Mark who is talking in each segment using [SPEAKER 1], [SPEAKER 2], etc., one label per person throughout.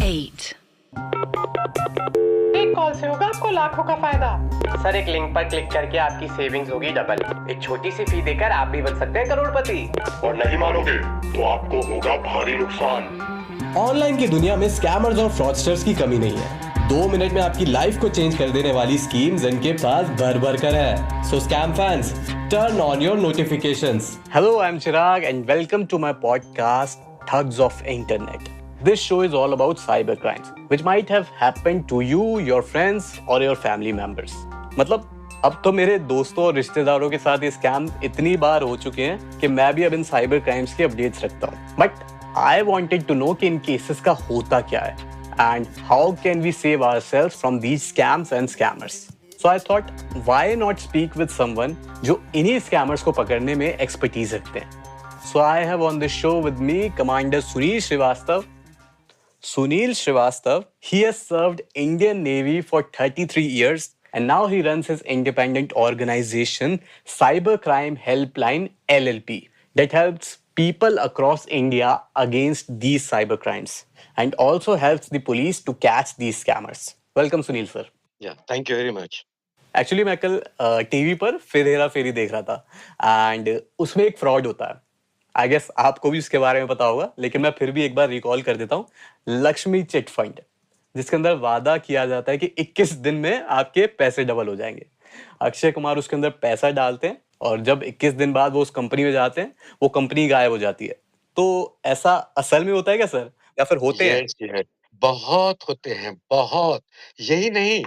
[SPEAKER 1] 8.
[SPEAKER 2] एक कॉल से होगा आपको लाखों का फायदा।
[SPEAKER 3] सर, एक लिंक पर क्लिक करके आपकी सेविंग्स होगी डबल। एक छोटी सी फी देकर आप भी बन सकते हैं करोड़पति।
[SPEAKER 4] और नहीं मानोगे तो आपको होगा भारी नुकसान।
[SPEAKER 5] ऑनलाइन की दुनिया में स्कैमर्स और फ्रॉडस्टर्स की कमी नहीं है। 2 मिनट में आपकी लाइफ को चेंज कर देने वाली स्कीम्स इनके पास भर भर कर है। So scam fans, turn on your notifications.
[SPEAKER 6] Hello, I'm Chirag and welcome to my podcast Thugs of Internet. This show is all about cybercrimes which might have happened to you, your friends or your family members. मतलब अब तो मेरे दोस्तों और रिश्तेदारों के साथ ये स्कैम इतनी बार हो चुके हैं कि मैं भी अब इन साइबर क्राइम्स के अपडेट्स रखता हूँ। But I wanted to know कि इन केसेस का होता क्या है and how can we save ourselves from these scams and scammers. So I thought, why not speak with someone जो इन्हीं scammers को पकड़ने में expertise रखते हैं. So I have on this show with me Commander Sunil Srivastav. Sunil Srivastav, he has served Indian Navy for 33 years and now he runs his independent organization Cybercrime Helpline LLP that helps people across India against these cybercrimes and also helps the police to catch these scammers. Welcome Sunil sir.
[SPEAKER 4] Yeah, thank you very much.
[SPEAKER 6] Actually मैं कल TV पर फिर हेरा फेरी देख रहा था and उसमें एक fraud होता है। आई गेस आपको भी उसके बारे में पता होगा, लेकिन मैं फिर भी एक बार रिकॉल कर देता हूँ। लक्ष्मी चिट फंड, जिसके अंदर वादा किया जाता है कि 21 दिन में आपके पैसे डबल हो जाएंगे। अक्षय कुमार उसके अंदर पैसा डालते हैं और जब 21 दिन बाद वो उस कंपनी में जाते हैं, वो कंपनी गायब हो जाती है। तो ऐसा असल में होता है क्या सर, या फिर होते हैं?
[SPEAKER 4] yes. बहुत होते हैं, बहुत। यही नहीं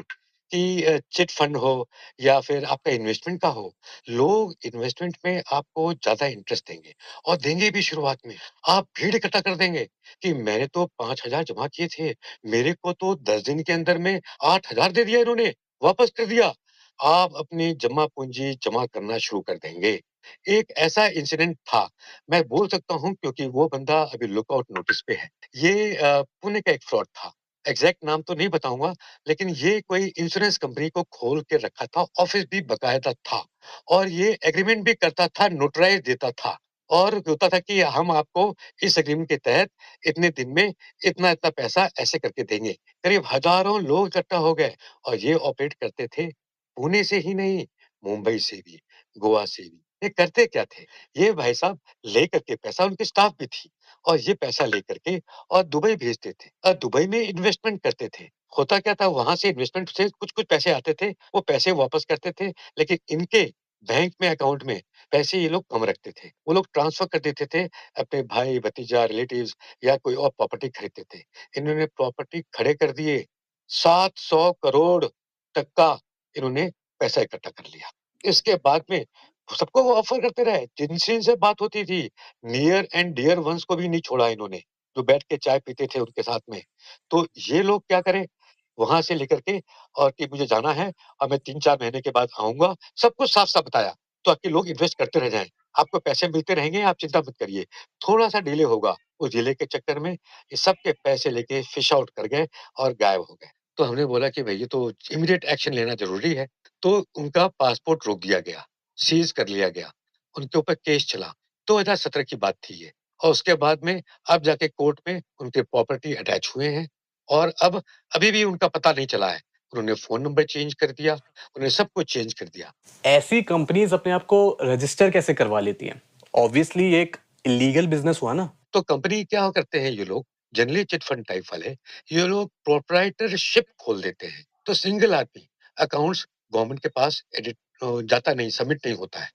[SPEAKER 4] कि चिट फंड हो या फिर आपका इन्वेस्टमेंट का हो, लोग इन्वेस्टमेंट में आपको ज्यादा इंटरेस्ट देंगे और देंगे भी शुरुआत में। आप भीड़ इकट्ठा कर देंगे कि मैंने तो 5,000 जमा किए थे, मेरे को तो 10 दिन के अंदर में 8,000 दे दिया इन्होंने, वापस कर दिया। आप अपनी जमा पूंजी जमा करना शुरू कर देंगे। एक ऐसा इंसिडेंट था, मैं बोल सकता हूँ क्योंकि वो बंदा अभी लुकआउट नोटिस पे है। ये पुणे का एक फ्रॉड था। एग्जैक्ट नाम तो नहीं बताऊंगा, लेकिन ये कोई इंश्योरेंस कंपनी को खोल के रखा था, ऑफिस भी बकायदा था और ये एग्रीमेंट भी करता था, नोटराइज देता था और होता था कि हम आपको इस एग्रीमेंट के तहत इतने दिन में इतना इतना पैसा ऐसे करके देंगे। करीब हजारों लोग इकट्ठा हो गए और ये ऑपरेट करते थे पुणे से ही नहीं, मुंबई से भी, गोवा से भी। ये करते क्या थे, ये भाई साहब लेकर के पैसा, उनकी स्टाफ भी थी और ये पैसा लेकर के और दुबई भेजते थे और दुबई में इन्वेस्टमेंट करते थे। होता क्या था, वहां से इन्वेस्टमेंट से कुछ कुछ पैसे आते थे, वो पैसे वापस करते थे, लेकिन इनके बैंक में अकाउंट में पैसे ये लोग कम रखते थे। वो लोग ट्रांसफर कर देते थे अपने भाई भतीजा रिलेटिव्स या कोई और प्रॉपर्टी खरीदते थे। इन्होंने प्रॉपर्टी खड़े कर दिए, 700 करोड़ तक का इन्होंने पैसा इकट्ठा कर लिया। इसके बाद में सबको वो ऑफर करते रहे, जिनसे इनसे बात होती थी, नियर एंड डियर वंस को भी नहीं छोड़ा इन्होंने, जो बैठ के चाय पीते थे उनके साथ में। तो ये लोग क्या करें, वहां से लेकर के और कि मुझे जाना है और मैं 3-4 महीने के बाद आऊंगा, सब कुछ साफ-साफ बताया, तो आपके लोग इन्वेस्ट करते रह जाएं। आपको पैसे मिलते रहेंगे, आप चिंता मत करिए। थोड़ा-सा डिले होगा, उस डिले के चक्कर में ये सबके पैसे लेके फिश आउट कर गए और गायब हो गए। तो हमने बोला कि भई ये तो इमीडिएट एक्शन लेना ज़रूरी है, तो उनका पासपोर्ट रोक दिया गया, सीज़ कर लिया गया, उनके ऊपर केस चला। 2017 की बात थी ये और उसके बाद में अब जाके कोर्ट में उनके प्रॉपर्टी अटैच हुए हैं और अब अभी भी उनका पता नहीं चला है। उन्होंने फ़ोन नंबर चेंज कर दिया, उन्होंने सब कुछ चेंज कर दिया।
[SPEAKER 6] ऐसी कंपनीज अपने आप को रजिस्टर कैसे करवा लेती हैं? ऑब्वियसली एक इलीगल बिजनेस हुआ ना।
[SPEAKER 4] तो कंपनी क्या करते हैं ये लोग, जनरली चिट फंड टाइप वाले, ये लोग प्रोप्राइटरशिप खोल देते हैं। तो सिंगल आदमी अकाउंट्स गवर्नमेंट के पास जाता नहीं, सबमिट नहीं होता है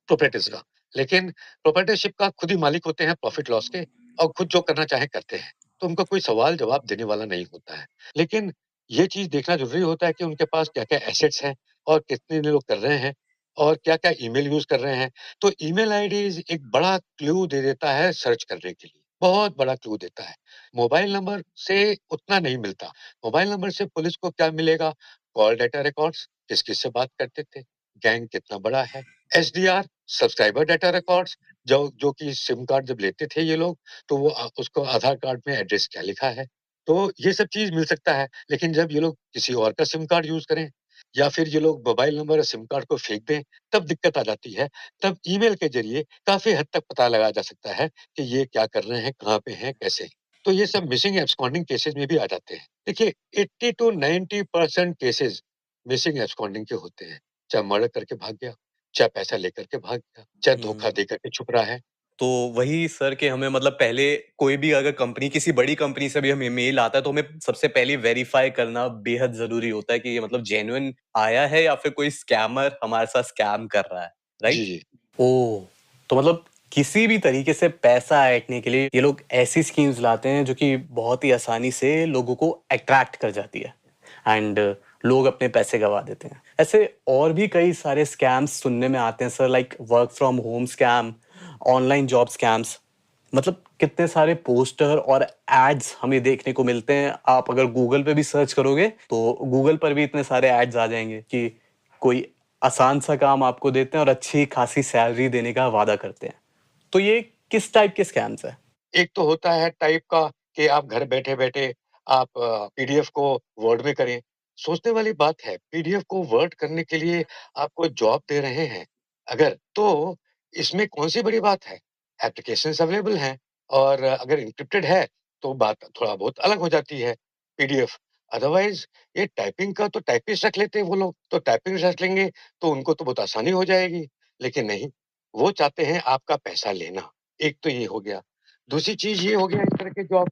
[SPEAKER 4] प्रोप्राइटर्स का। लेकिन प्रोप्राइटरशिप का खुद ही मालिक होते हैं प्रॉफिट लॉस के और खुद जो करना चाहे करते हैं। तो उनका कोई सवाल जवाब देने वाला नहीं होता है। लेकिन ये चीज देखना जरूरी होता है कि उनके पास क्या-क्या एसेट्स हैं और कितने लोग कर रहे हैं और क्या-क्या ईमेल यूज कर रहे हैं। तो ईमेल आईडीज़ एक बड़ा क्लू दे देता है सर्च करने के लिए, बहुत बड़ा क्लू देता है। मोबाइल नंबर से उतना नहीं मिलता। मोबाइल नंबर से पुलिस को क्या मिलेगा? कॉल डाटा रिकॉर्ड्स, किस-किस से बात करते थे, गैंग कितना बड़ा है, एसडीआर सब्सक्राइबर डाटा रिकॉर्ड्स, जो जो कि सिम कार्ड जब लेते थे ये लोग, तो वो उसको आधार कार्ड में एड्रेस क्या लिखा है, तो ये सब चीज़ मिल सकता है। लेकिन जब ये लोग किसी और का सिम कार्ड यूज़ करें या फिर ये लोग मोबाइल नंबर और सिम कार्ड को फेंक दें, तब दिक्कत आ जाती है। तब ईमेल के ज़रिए काफ़ी हद तक पता लगाया जा सकता है कि ये क्या कर रहे हैं, कहाँ पे हैं, कैसे। तो ये सब मिसिंग एब्सकॉन्डिंग केसेस में भी आ जाते हैं। देखिए 80 to 90% केसेस मिसिंग एब्सकॉन्डिंग के होते हैं। चाहे मर्डर करके भाग गया, चाहे पैसा लेकर के भाग गया, चाहे धोखा दे करके छुप रहा है।
[SPEAKER 6] तो वही सर कि हमें मतलब पहले कोई भी अगर कंपनी किसी बड़ी कंपनी से भी हमें मेल आता है तो हमें सबसे पहले वेरीफाई करना बेहद जरूरी होता है कि ये मतलब जेन्युइन आया है या फिर कोई स्कैमर हमारे साथ स्कैम कर रहा है,
[SPEAKER 4] जी,
[SPEAKER 6] राइट?
[SPEAKER 4] जी।
[SPEAKER 6] ओ, तो मतलब किसी भी तरीके से पैसा ऐंठने के लिए ये लोग ऐसी स्कीम्स लाते हैं जो कि बहुत ही आसानी से लोगों को अट्रैक्ट कर जाती है एंड लोग अपने पैसे गवा देते हैं। ऐसे और भी कई सारे स्कैम्स सुनने में आते हैं sir, like work from home scam, online job scams. मतलब कितने सारे पोस्टर और एड्स हमें देखने को मिलते हैं। आप अगर गूगल पे भी सर्च करोगे तो गूगल पर भी इतने सारे एड्स आ जाएंगे कि कोई आसान सा काम आपको देते हैं और अच्छी खासी सैलरी देने का वादा करते हैं। तो ये किस टाइप के स्कैम्स है?
[SPEAKER 4] एक तो होता है टाइप का कि आप घर बैठे-बैठे आप पीडीएफ को वर्ड में करें। सोचने वाली बात है, पीडीएफ को वर्ड करने के लिए आपको जॉब दे रहे हैं अगर, तो इसमें कौन-सी बड़ी बात है? एप्लीकेशंस अवेलेबल हैं और अगर एन्क्रिप्टेड है, तो बात थोड़ा बहुत अलग हो जाती है, पीडीएफ। अदरवाइज़ ये टाइपिंग का तो टाइपिस्ट रख लेते हैं वो लोग, तो टाइपिंग रख लेंगे, तो उनको तो बहुत आसानी हो जाएगी। लेकिन नहीं, वो चाहते हैं आपका पैसा लेना। एक तो ये हो गया। दूसरी चीज़ ये हो गया इस तरह के जॉब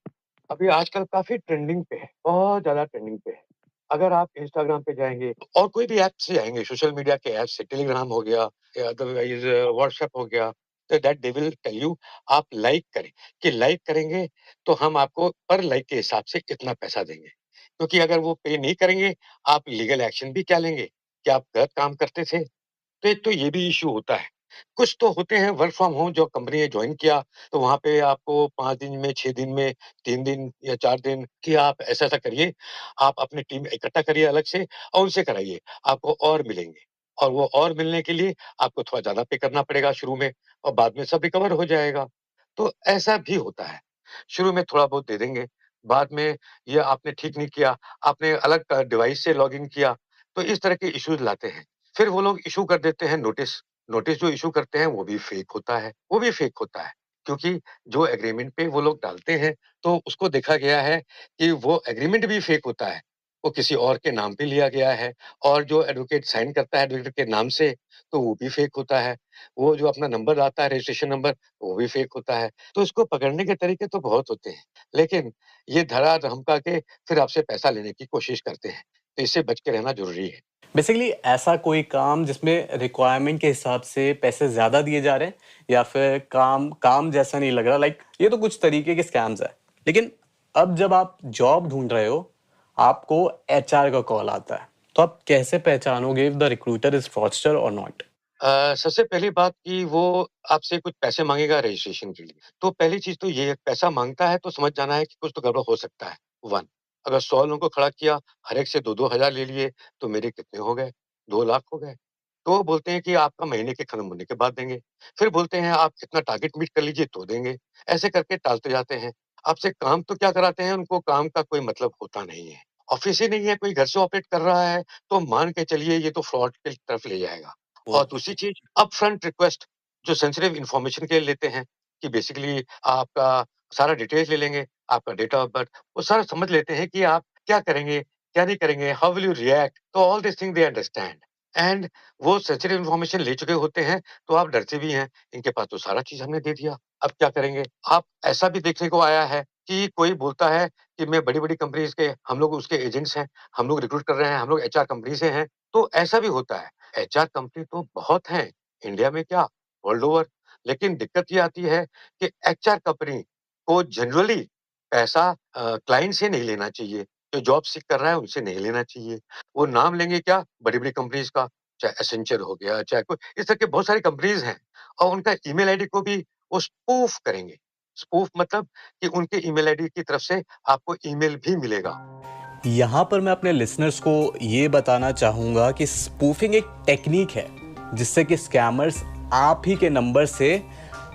[SPEAKER 4] अभी आजकल काफ़ी ट्रेंडिंग पे है, बहुत ज़्यादा ट्रेंडिंग पे है। अगर आप इंस्टाग्राम पे जाएँगे और कोई भी ऐप से जाएँगे, सोशल मीडिया के ऐप से, टेलीग्राम हो गया या अदरवाइज़ व्हाट्सएप हो गया, तो that they will tell you आप लाइक करें, कि लाइक करेंगे तो हम आपको पर लाइक के हिसाब से इतना पैसा देंगे। क्योंकि अगर वो पे नहीं करेंगे, आप लीगल एक्शन भी क्या लेंगे? कि आप गलत काम करते थे? तो एक तो ये भी इश्यू होता है। कुछ तो होते हैं वर्क फ्रॉम होम जो कंपनी ने जॉइन किया, तो वहाँ पे आपको 5 दिन में, 6 दिन में, 3 दिन या 4 दिन कि आप ऐसा-ऐसा करिए, आप अपनी टीम इकट्ठा करिए अलग से और उनसे कराइए, आपको और मिलेंगे। और वो और मिलने के लिए आपको थोड़ा ज़्यादा पे करना पड़ेगा शुरू में और बाद में सब रिकवर हो जाएगा। तो ऐसा भी होता है। शुरू में थोड़ा बहुत दे देंगे, बाद में ये आपने ठीक नहीं किया, आपने अलग डिवाइस से लॉगिन किया, तो इस तरह के इश्यूज़ लाते हैं। फिर वो लोग इश्यू कर देते हैं नोटिस। नोटिस जो इश्यू करते हैं वो भी फेक होता है, वो भी फेक होता है। क्योंकि जो एग्रीमेंट पे वो लोग डालते हैं, तो उसको देखा गया है कि वो एग्रीमेंट भी फेक होता है। वो किसी और के नाम पे लिया गया है और जो एडवोकेट साइन करता है एडवोकेट के नाम से, तो वो भी फेक होता है। वो जो अपना नंबर आता है रजिस्ट्रेशन नंबर, वो भी फेक होता है। तो इसको पकड़ने के तरीके तो बहुत होते हैं, लेकिन ये धरा-धमका के फिर आपसे पैसा लेने की कोशिश करते हैं। तो इससे बच के रहना ज़रूरी है।
[SPEAKER 6] बेसिकली ऐसा कोई काम जिसमें रिक्वायरमेंट के हिसाब से पैसे ज़्यादा दिए जा रहे हैं या फिर काम काम जैसा नहीं लग रहा, लाइक ये तो कुछ तरीके के स्कैम्स है। लेकिन अब जब आप जॉब ढूंढ रहे हो, आपको एचआर का कॉल आता है, तो आप कैसे पहचानोगे if the recruiter is fraudster और नॉट?
[SPEAKER 4] सबसे पहली बात कि वो आपसे कुछ पैसे माँगेगा रजिस्ट्रेशन के लिए। तो पहली चीज़ तो ये है, पैसा माँगता है तो समझ जाना है कि कुछ तो गड़बड़ हो सकता है, 1। अगर 100 लोगों को खड़ा किया, हर एक से 2-2 हज़ार ले लिए, तो मेरे कितने हो गए? 2 लाख हो गए। तो वो बोलते हैं कि आपका महीने के खत्म होने के बाद देंगे। फिर बोलते हैं आप इतना टारगेट मीट कर लीजिए तो देंगे। ऐसे करके टालते जाते हैं। आपसे काम तो क्या कराते हैं, उनको काम का कोई मतलब होता नहीं है। ऑफ़िस ही नहीं है, कोई घर से ऑपरेट कर रहा है, तो मान के चलिए ये तो फ्रॉड की तरफ ले जाएगा। और दूसरी चीज़ अपफ्रंट रिक्वेस्ट जो सेंसिटिव इन्फॉर्मेशन के लिए लेते हैं कि बेसिकली आपका सारा डिटेल्स ले लेंगे, आपका डेट ऑफ बर्थ, वो सारा समझ लेते हैं कि आप क्या करेंगे, क्या नहीं करेंगे, हाउ विल यू रिएक्ट, तो all this thing they understand and वो सेंसिटिव इन्फॉर्मेशन ले चुके होते हैं, तो आप डरते भी हैं, इनके पास तो सारा चीज़ हमने दे दिया, अब क्या करेंगे? आप ऐसा भी देखने को आया है कि कोई बोलता है कि मैं बड़ी-बड़ी कंपनीज़ के हम लोग उसके एजेंट्स हैं, हम लोग रिक्रूट कर रहे हैं, हम लोग एचआर कंपनी से हैं, तो ऐसा भी होता है। एचआर कंपनी तो बहुत हैं, इंडिया में क्या वर्ल्ड ओवर। लेकिन दिक्कत ये आती है कि एचआर कंपनी को जनरली पैसा क्लाइंट से नहीं लेना चाहिए, जो जॉब सीक कर रहा है उनसे नहीं लेना चाहिए। वो नाम लेंगे क्या बड़ी-बड़ी कंपनीज़ का, चाहे एसेंचर हो गया, चाहे कोई इस तरह की बहुत सारी कंपनीज़ हैं और उनका ईमेल आईडी को भी वो स्पूफ करेंगे। स्पूफ मतलब कि उनके ईमेल आईडी की तरफ से आपको ईमेल भी मिलेगा।
[SPEAKER 6] यहाँ पर मैं अपने लिसनर्स को ये बताना चाहूँगा कि स्पूफिंग एक टेक्निक है जिससे कि स्कैमर्स आप ही के नंबर से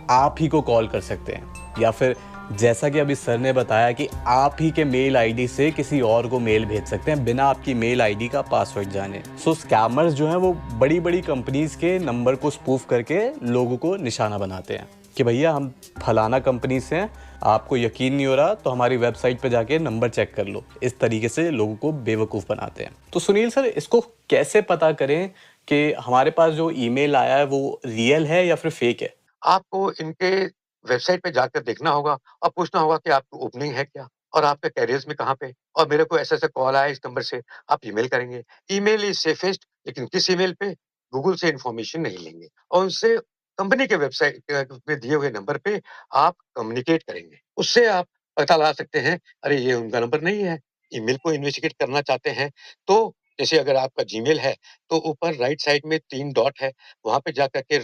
[SPEAKER 6] आप ही को कॉल कर सकते हैं, या फिर जैसा कि अभी सर ने बताया कि आप ही के मेल आईडी से किसी और को मेल भेज सकते हैं बिना आपकी मेल आईडी का पासवर्ड जाने। सो स्कैमर्स जो हैं वो बड़ी बड़ी कंपनीज के नंबर को स्पूफ करके लोगों को निशाना बनाते हैं। कि भैया हम फलाना कंपनी से हैं, आपको यकीन नहीं हो रहा तो हमारी वेबसाइट पे जाके नंबर चेक कर लो। इस तरीके से लोगों को बेवकूफ़ बनाते हैं। तो सुनील सर, इसको कैसे पता करें कि हमारे पास जो ईमेल आया है वो रियल है या फिर फेक है?
[SPEAKER 4] आपको इनके वेबसाइट पे जाकर देखना होगा और पूछना होगा कि आपकी ओपनिंग है क्या? और आपके कैरियर्स में कहाँ पे? और मेरे को ऐसा-ऐसा कॉल आया इस नंबर से, आप ईमेल करेंगे। ईमेल इज़ सेफेस्ट, लेकिन किस ईमेल पे? गूगल से इन्फॉर्मेशन नहीं लेंगे और उससे कंपनी के वेबसाइट पे दिए हुए नंबर पे आप कम्युनिकेट करेंगे। उससे आप पता लगा सकते हैं, अरे ये उनका नंबर नहीं है। ईमेल को इन्वेस्टिगेट करना चाहते हैं, तो जैसे अगर आपका जीमेल है, तो ऊपर राइट साइड में 3 डॉट है, वहाँ पे जाकर के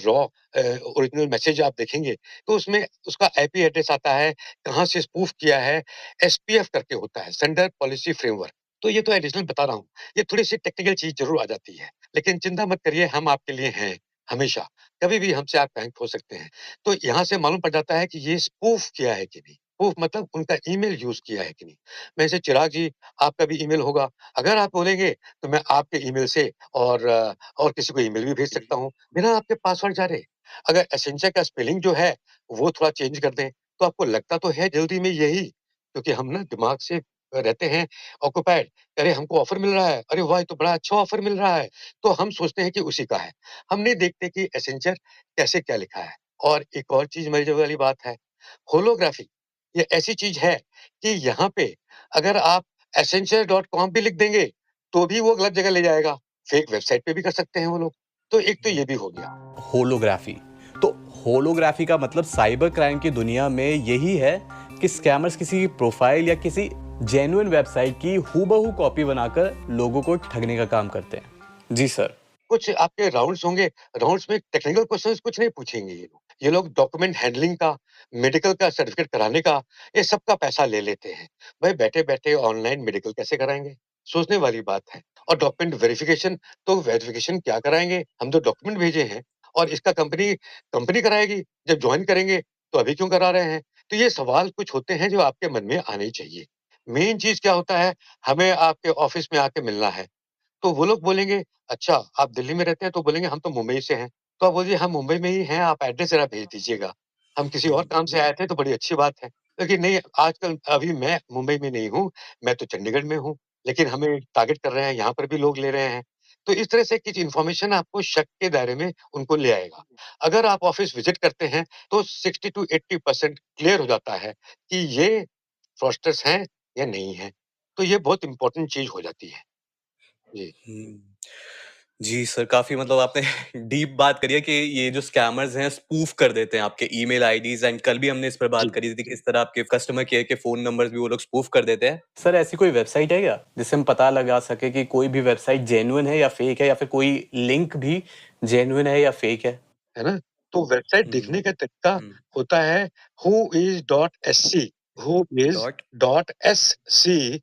[SPEAKER 4] ओरिजिनल मैसेज आप देखेंगे, तो उसमें उसका आईपी एड्रेस आता है, कहाँ से स्पूफ किया है, एसपीएफ करके होता है, सेंडर पॉलिसी फ्रेमवर्क। तो ये तो एडिशनल बता रहा हूँ। ये थोड़ी-सी टेक्निकल चीज़ ज़रूर आ जाती है, लेकिन चिंता मत करिए, हम आपके लिए हैं, हमेशा। कभी भी हमसे आप कनेक्ट हो सकते हैं। तो यहाँ से मालूम पड़ जाता है कि ये स्पूफ किया है कि नहीं। स्पूफ मतलब उनका ईमेल यूज़ किया है कि नहीं। वैसे चिराग जी, आपका भी ईमेल होगा, अगर आप बोलेंगे, तो मैं आपके ईमेल से और किसी को ईमेल भी भेज सकता हूँ, बिना आपके पासवर्ड जाने। अगर एसेंशियल का स्पेलिंग जो है, वो थोड़ा चेंज कर दें, तो आपको लगता तो है जल्दी में यही, क्योंकि हम ना दिमाग से रहते हैं ऑक्युपाइड। अरे! हमको ऑफर मिल रहा है, अरे वाह! ये तो बड़ा अच्छा ऑफर मिल रहा है, तो हम सोचते हैं कि उसी का है। हम नहीं देखते कि एसेंशियल कैसे क्या लिखा है। और एक और चीज़ मज़े वाली बात है, होलोग्राफी, ये ऐसी चीज़ है कि यहाँ पे अगर आप essential.com भी लिख देंगे, तो भी वो गलत जगह ले जाएगा। फेक वेबसाइट पे भी कर सकते हैं वो लोग। तो एक तो ये भी हो गया।
[SPEAKER 6] होलोग्राफी। तो होलोग्राफी का मतलब साइबर क्राइम की दुनिया में यही है कि स्कैमर्स किसी प्रोफाइल या किसी जेन्युइन वेबसाइट की हूबहू कॉपी बनाकर लोगों को ठगने का काम करते हैं। जी सर।
[SPEAKER 4] कुछ आपके राउंड्स होंगे, राउंड्स में टेक्निकल क्वेश्चंस कुछ नहीं पूछेंगे ये लोग। ये लोग डॉक्यूमेंट हैंडलिंग का, मेडिकल का सर्टिफिकेट कराने का, ये सब का पैसा ले लेते हैं। भाई बैठे-बैठे ऑनलाइन मेडिकल कैसे कराएँगे? सोचने वाली बात है। और डॉक्यूमेंट वेरिफिकेशन, तो वेरिफिकेशन क्या कराएँगे? हम तो डॉक्यूमेंट भेजे हैं और इसका कंपनी कंपनी कराएगी। जब जॉइन करेंगे, तो अभी क्यों करा रहे हैं? तो ये सवाल कुछ होते हैं जो आपके मन में आने ही चाहिए। मेन चीज़ क्या होता है, हमें आपके ऑफिस में आके मिलना है। तो वो लोग बोलेंगे, "अच्छा, आप दिल्ली में रहते हैं?" तो बोलेंगे, "हम तो मुंबई से हैं।" तो आप बोलिए, "हम मुंबई में ही हैं, आप एड्रेस ज़रा भेज दीजिएगा। हम किसी और काम से आए थे, तो बड़ी अच्छी बात है।" लेकिन नहीं, आजकल अभी मैं मुंबई में नहीं हूँ, मैं तो चंडीगढ़ में हूँ, लेकिन हमें टारगेट कर रहे हैं, यहाँ पर भी लोग ले रहे हैं। तो इस तरह से कुछ इन्फॉर्मेशन आपको शक के दायरे में उनको ले आएगा। अगर आप ऑफ़िस विज़िट करते हैं, तो 60 टू 80% क्लियर हो जाता है कि ये फ्रॉडस्टर्स हैं या नहीं हैं। तो ये बहुत इम्पोर्टेंट चीज़ हो जाती है। जी।
[SPEAKER 6] हम्म। जी सर, काफ़ी मतलब आपने डीप बात करी है कि ये जो स्कैमर्स हैं स्पूफ कर देते हैं आपके ईमेल आईडीज़ एंड कल भी हमने इस पर बात
[SPEAKER 4] जी।
[SPEAKER 6] करी थी कि किस तरह आपके कस्टमर केयर के फ़ोन नंबर्स भी वो लोग स्पूफ कर देते हैं। सर, ऐसी कोई वेबसाइट है क्या जिससे हम पता लगा सके कि कोई भी वेबसाइट जेन्युइन है या फेक है, या फिर कोई लिंक भी जेन्युइन है या फेक है?
[SPEAKER 4] है ना? तो वेबसाइट
[SPEAKER 6] हुँ,
[SPEAKER 4] देखने का तरीका
[SPEAKER 6] हुँ।
[SPEAKER 4] होता है whois.sc,
[SPEAKER 6] डॉट
[SPEAKER 4] whois.sc।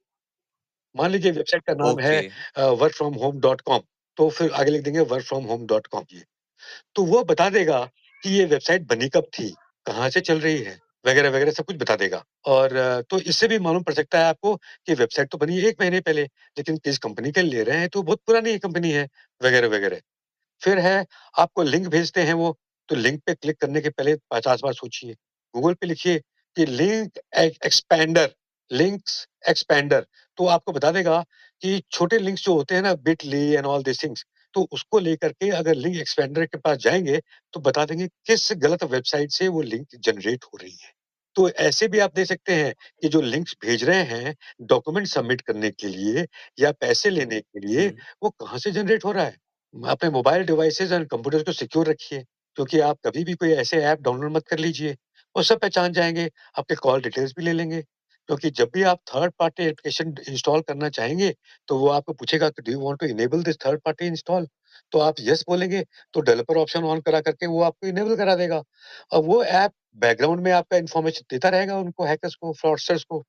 [SPEAKER 4] मान लीजिए वेबसाइट का नाम है
[SPEAKER 6] ओके।
[SPEAKER 4] workfromhome.com, तो फिर आगे लिख देंगे workfromhome.com ये। तो वो बता देगा कि ये वेबसाइट बनी कब थी, कहाँ से चल रही है, वगैरह-वगैरह सब कुछ बता देगा। और तो इससे भी मालूम पड़ सकता है आपको कि वेबसाइट तो बनी है 1 महीने पहले, लेकिन किस कंपनी के ले रहे हैं तो बहुत पुरानी कंपनी है, वगैरह-वगैरह। फिर है, आपको लिंक भेजते हैं वो, तो लिंक पे क्लिक करने के पहले 50 बार सोचिए। गूगल पे लिखिए कि लिंक्स एक्सपेंडर, तो आपको बता देगा कि छोटे लिंक्स जो होते हैं ना, Bitly and all this things, तो उसको लेकर के अगर लिंक एक्सपेंडर के पास जाएँगे, तो बता देंगे किस गलत वेबसाइट से वो लिंक जनरेट हो रही है। तो ऐसे भी आप दे सकते हैं कि जो लिंक्स भेज रहे हैं, डॉक्यूमेंट सबमिट करने के लिए या पैसे लेने के लिए,
[SPEAKER 6] हुँ।
[SPEAKER 4] वो कहाँ से जनरेट हो रहा है। अपने मोबाइल डिवाइसेज़ एंड कंप्यूटर को सिक्योर रखिए, क्योंकि आप कभी भी कोई ऐसे ऐप डाउनलोड मत कर लीजिए। वो सब पहचान जाएँगे, आपके कॉल डिटेल्स भी ले लेंगे। क्योंकि जब भी आप थर्ड पार्टी एप्लीकेशन इंस्टॉल करना चाहेंगे, तो वो आपको पूछेगा कि do you want to enable this third party install? तो आप येस बोलेंगे, तो डेवलपर ऑप्शन ऑन करा करके वो आपको इनेबल करा देगा। और वो ऐप बैकग्राउंड में आपका इन्फॉर्मेशन देता रहेगा उनको, हैकर्स को, फ्रॉडस्टर्स को।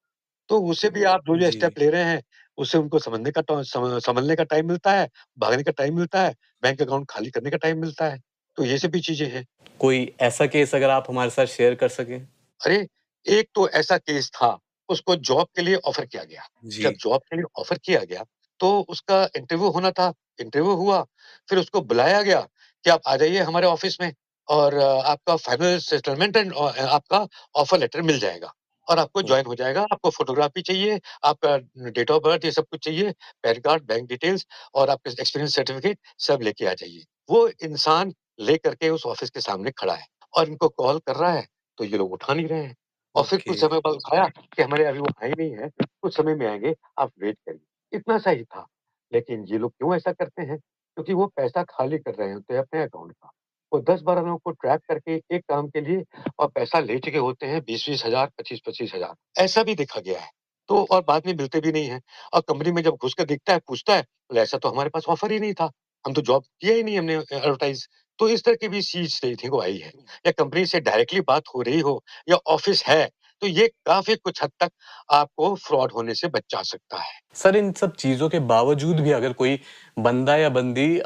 [SPEAKER 4] तो उससे भी आप जो-जो
[SPEAKER 6] जी।
[SPEAKER 4] स्टेप ले रहे हैं, उससे उनको समझने का टाइम मिलता है, भागने का टाइम मिलता है, बैंक अकाउंट खाली करने का टाइम मिलता है। तो ये सब भी चीज़ें हैं।
[SPEAKER 6] कोई ऐसा केस अगर आप हमारे साथ शेयर कर सकें?
[SPEAKER 4] अरे! एक तो ऐसा केस था, उसको जॉब के लिए ऑफ़र किया गया। जब
[SPEAKER 6] जी।
[SPEAKER 4] जॉब के लिए ऑफ़र किया गया, तो उसका इंटरव्यू होना था, इंटरव्यू हुआ, फिर उसको बुलाया गया कि आप आ जाइए हमारे ऑफ़िस में। और आपका फाइनल सेटलमेंट एंड आपका ऑफर लेटर मिल जाएगा और आपको ज्वाइन हो जाएगा। आपको फोटोग्राफी चाहिए, आपका डेट ऑफ बर्थ, ये सब कुछ चाहिए, पैन कार्ड, बैंक डिटेल्स और आपके एक्सपीरियंस सर्टिफिकेट सब लेके आ जाइए। वो इंसान लेकर के उस ऑफिस के सामने खड़ा है और इनको कॉल कर रहा है, तो ये लोग उठा नहीं रहे हैं और फिर कुछ
[SPEAKER 6] ओके।
[SPEAKER 4] समय बाद उठाया कि हमारे अभी वो आए नहीं है, कुछ समय में आएंगे, आप वेट करिए। इतना सा ही था। लेकिन ये लोग क्यों ऐसा करते हैं? क्योंकि वो पैसा खाली कर रहे होते हैं अपने अकाउंट का। वो 10-12 लोगों को ट्रैप करके एक काम के लिए और पैसा ले चुके होते हैं 20-20 हज़ार, 25-25 हज़ार। ऐसा भी देखा गया है। तो और बाद में मिलते भी नहीं हैं और कंपनी में जब घुस कर दिखता है, पूछता है, बोले ऐसा तो हमारे पास ऑफर ही नहीं था। हम तो जॉब किया ही नहीं, हमने एडवर्टाइज़। तो इस तरह की भी चीज़ देखने को आई है। या कंपनी से डायरेक्टली बात हो रही हो या ऑफिस है, तो ये काफ़ी कुछ हद तक आपको फ्रॉड होने से बचा सकता है।
[SPEAKER 6] सर, इन सब चीज़ों के बावजूद भी अगर कोई बंदा या बंदी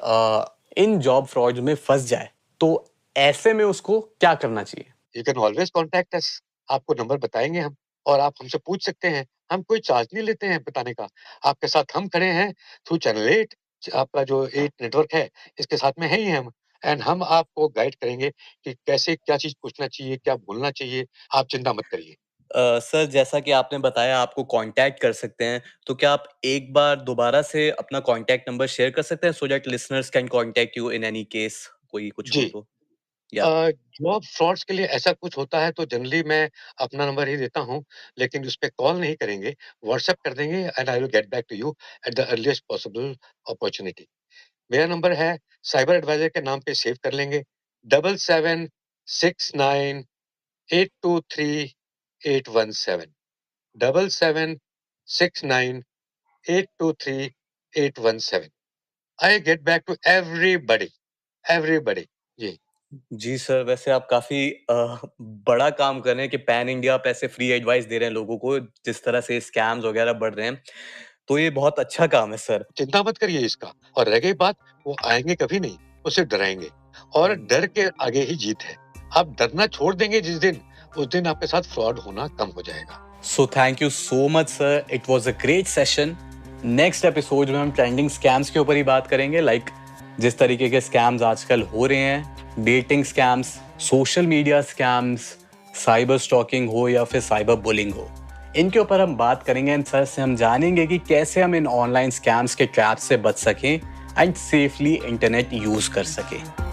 [SPEAKER 6] इन जॉब फ्रॉड में फँस जाए, तो ऐसे में उसको क्या करना चाहिए?
[SPEAKER 4] You can always contact us. आपको नंबर बताएँगे हम और आप हमसे पूछ सकते हैं। हम कोई चार्ज नहीं लेते हैं बताने का। आपके साथ हम खड़े हैं थ्रू चैनल 8 आपका जो 8 नेटवर्क है, इसके साथ में हैं ही हम एंड हम आपको गाइड करेंगे कि कैसे क्या चीज़ पूछना चाहिए, क्या बोलना चाहिए। आप चिंता मत करिए।
[SPEAKER 5] सर, जैसा कि आपने बताया आपको कांटेक्ट कर सकते हैं, तो क्या आप एक बार दोबारा से अपना कांटेक्ट नंबर शेयर कर सकते हैं so that listeners can contact you in any case कोई कुछ हो
[SPEAKER 4] जी।
[SPEAKER 5] तो? या
[SPEAKER 4] जॉब फ्रॉड्स के लिए ऐसा कुछ होता है तो जनरली मैं अपना नंबर ही देता हूँ, लेकिन उस पे कॉल नहीं करेंगे, व्हाट्सएप कर देंगे and I will get back to you at the earliest possible opportunity. मेरा नंबर है, साइबर एडवाइजर के नाम पे सेव कर लेंगे, 7769823817 7769823817। I get back to everybody, everybody. जी।
[SPEAKER 5] जी सर, वैसे आप काफ़ी बड़ा काम कर रहे हैं कि पैन इंडिया आप ऐसे फ्री एडवाइस दे रहे हैं लोगों को, जिस तरह से स्कैम्स वगैरह बढ़ रहे हैं, तो ये बहुत अच्छा काम है सर।
[SPEAKER 4] चिंता मत करिए इसका। और रह गई बात, वो आएँगे कभी नहीं, वो सिर्फ डराएँगे और डर के आगे ही जीत है। आप डरना छोड़ देंगे जिस दिन, उस दिन आपके साथ फ्रॉड होना कम हो जाएगा।
[SPEAKER 6] So thank you so much sir, it was a great session. Next episode में हम ट्रेंडिंग स्कैम्स के ऊपर ही बात करेंगे, लाइक जिस तरीके के स्कैम्स आजकल हो रहे हैं, dating scams, social media scams, cyber stalking हो या फिर साइबर बुलिंग हो, इनके ऊपर हम बात करेंगे एंड सर से हम जानेंगे कि कैसे हम इन ऑनलाइन स्कैम्स के ट्रैप से बच सकें एंड सेफली इंटरनेट यूज कर सकें।